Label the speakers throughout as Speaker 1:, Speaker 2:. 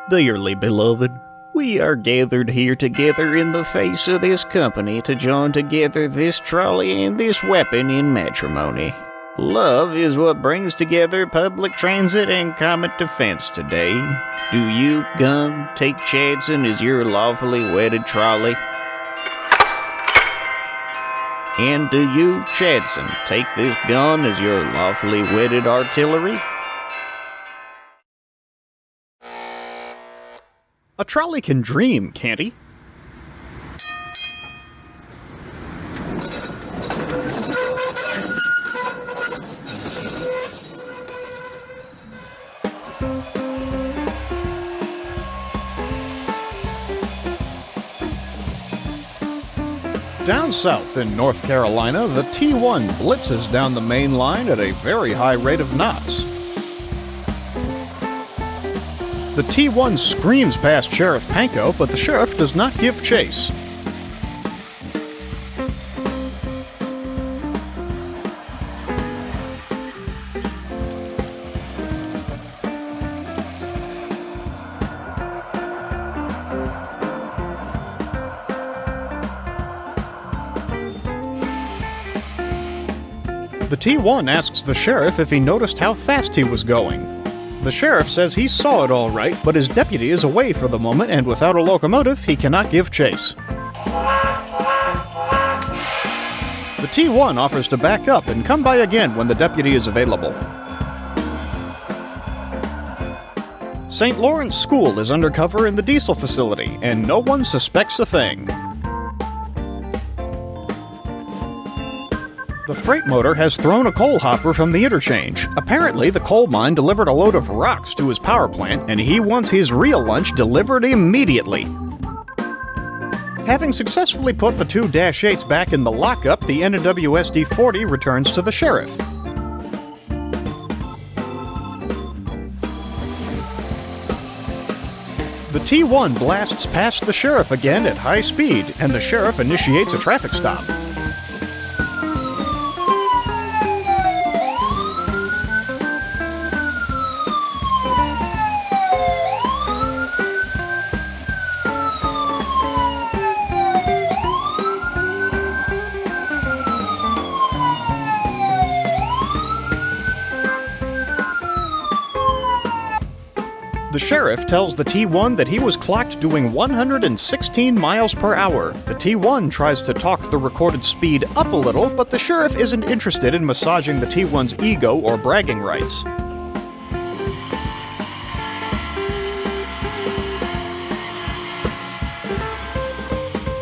Speaker 1: Dearly beloved, we are gathered here together in the face of this company to join together this trolley and this weapon in matrimony. Love is what brings together public transit and common defense today. Do you, Gun, take Chadson as your lawfully wedded trolley? And do you, Chadson, take this gun as your lawfully wedded artillery?
Speaker 2: A trolley can dream, can't he? Down south in North Carolina, the T1 blitzes down the main line at a very high rate of knots. The T1 screams past Sheriff Panko, but the sheriff does not give chase. The T1 asks the sheriff if he noticed how fast he was going. The sheriff says he saw it all right, but his deputy is away for the moment, and without a locomotive, he cannot give chase. The T1 offers to back up and come by again when the deputy is available. St. Lawrence School is undercover in the diesel facility, and no one suspects a thing. The freight motor has thrown a coal hopper from the interchange. Apparently, the coal mine delivered a load of rocks to his power plant, and he wants his real lunch delivered immediately. Having successfully put the two Dash 8s back in the lockup, the NWSD-40 returns to the sheriff. The T1 blasts past the sheriff again at high speed, and the sheriff initiates a traffic stop. The sheriff tells the T1 that he was clocked doing 116 miles per hour. The T1 tries to talk the recorded speed up a little, but the sheriff isn't interested in massaging the T1's ego or bragging rights.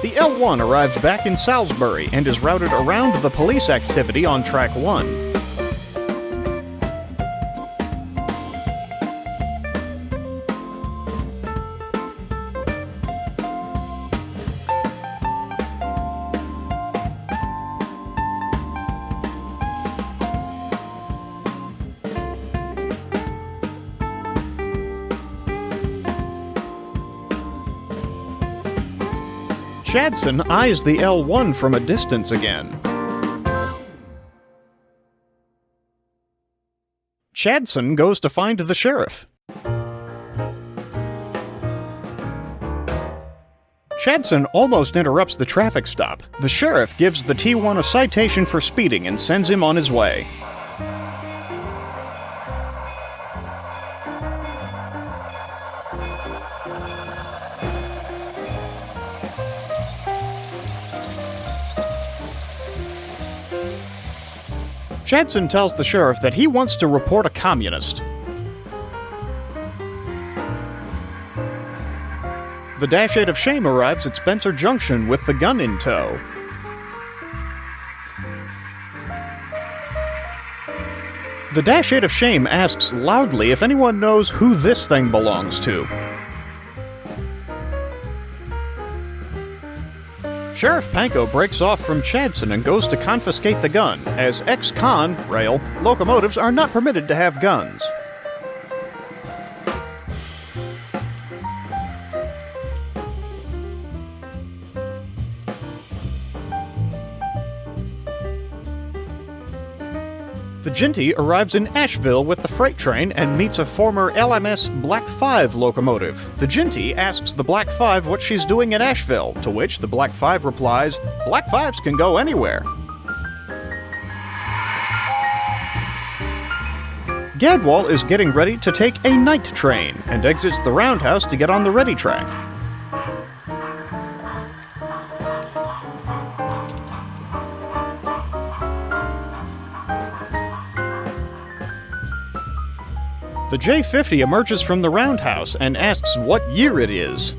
Speaker 2: The L1 arrives back in Salisbury and is routed around the police activity on Track 1. Chadson eyes the L1 from a distance again. Chadson goes to find the sheriff. Chadson almost interrupts the traffic stop. The sheriff gives the T1 a citation for speeding and sends him on his way. Chadson tells the sheriff that he wants to report a communist. The Dash 8 of Shame arrives at Spencer Junction with the gun in tow. The Dash 8 of Shame asks loudly if anyone knows who this thing belongs to. Sheriff Panko breaks off from Chadson and goes to confiscate the gun, as ex-con, rail, locomotives are not permitted to have guns. The Genty arrives in Asheville with the freight train and meets a former LMS Black 5 locomotive. The Genty asks the Black 5 what she's doing in Asheville, to which the Black 5 replies, "Black 5s can go anywhere." Gadwall is getting ready to take a night train and exits the roundhouse to get on the ready track. The J-50 emerges from the roundhouse and asks what year it is.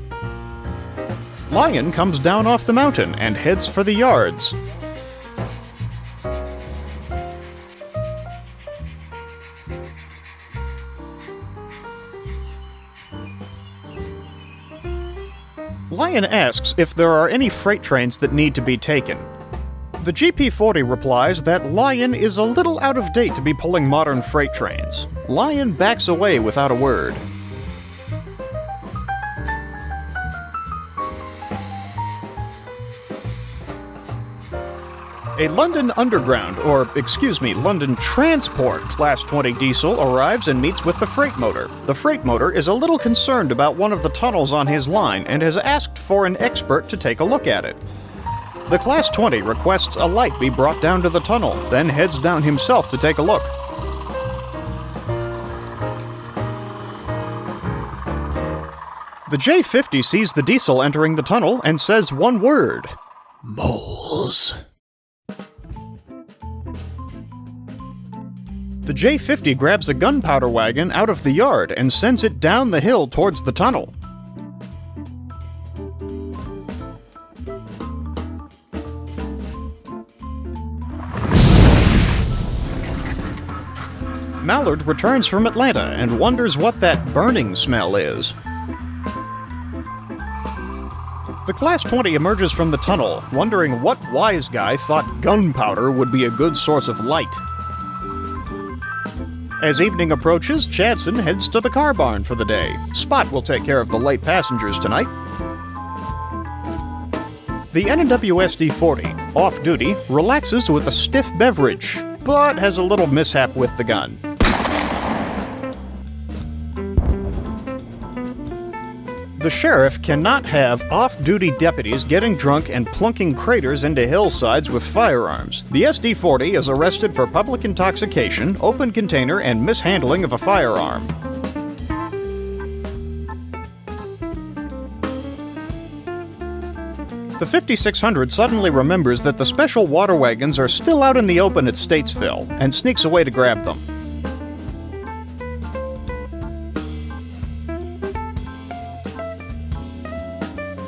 Speaker 2: Lion comes down off the mountain and heads for the yards. Lion asks if there are any freight trains that need to be taken. The GP40 replies that Lion is a little out of date to be pulling modern freight trains. Lion backs away without a word. A London Underground, London Transport Class 20 diesel arrives and meets with the freight motor. The freight motor is a little concerned about one of the tunnels on his line and has asked for an expert to take a look at it. The Class 20 requests a light be brought down to the tunnel, then heads down himself to take a look. The J-50 sees the diesel entering the tunnel and says one word: moles. The J-50 grabs a gunpowder wagon out of the yard and sends it down the hill towards the tunnel. Mallard returns from Atlanta and wonders what that burning smell is. The Class 20 emerges from the tunnel, wondering what wise guy thought gunpowder would be a good source of light. As evening approaches, Chadson heads to the car barn for the day. Spot will take care of the late passengers tonight. The NWSD-40, off-duty, relaxes with a stiff beverage, but has a little mishap with the gun. The sheriff cannot have off-duty deputies getting drunk and plunking craters into hillsides with firearms. The SD-40 is arrested for public intoxication, open container, and mishandling of a firearm. The 5600 suddenly remembers that the special water wagons are still out in the open at Statesville, and sneaks away to grab them.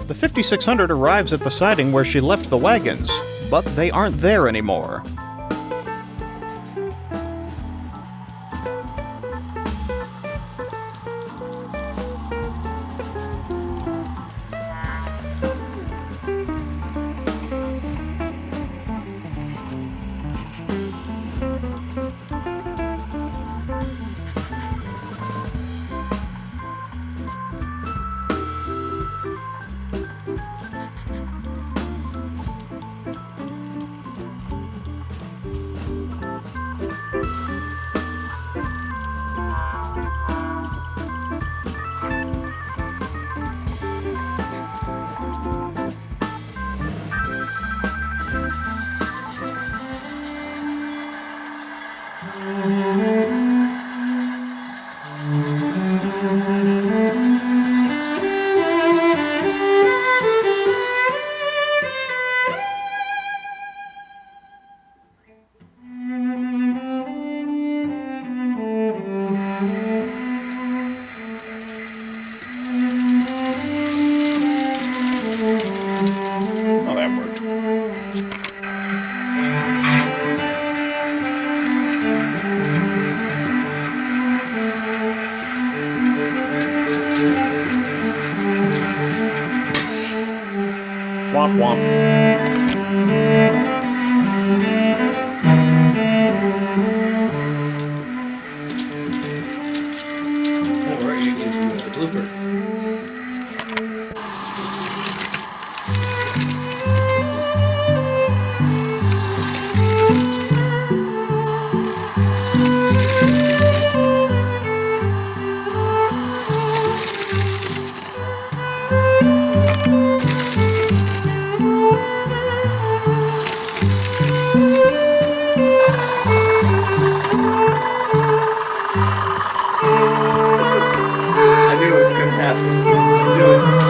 Speaker 2: The 5600 arrives at the siding where she left the wagons, but they aren't there anymore. Womp womp.
Speaker 3: Alright, you can do the blooper. I knew it was gonna happen. I knew it.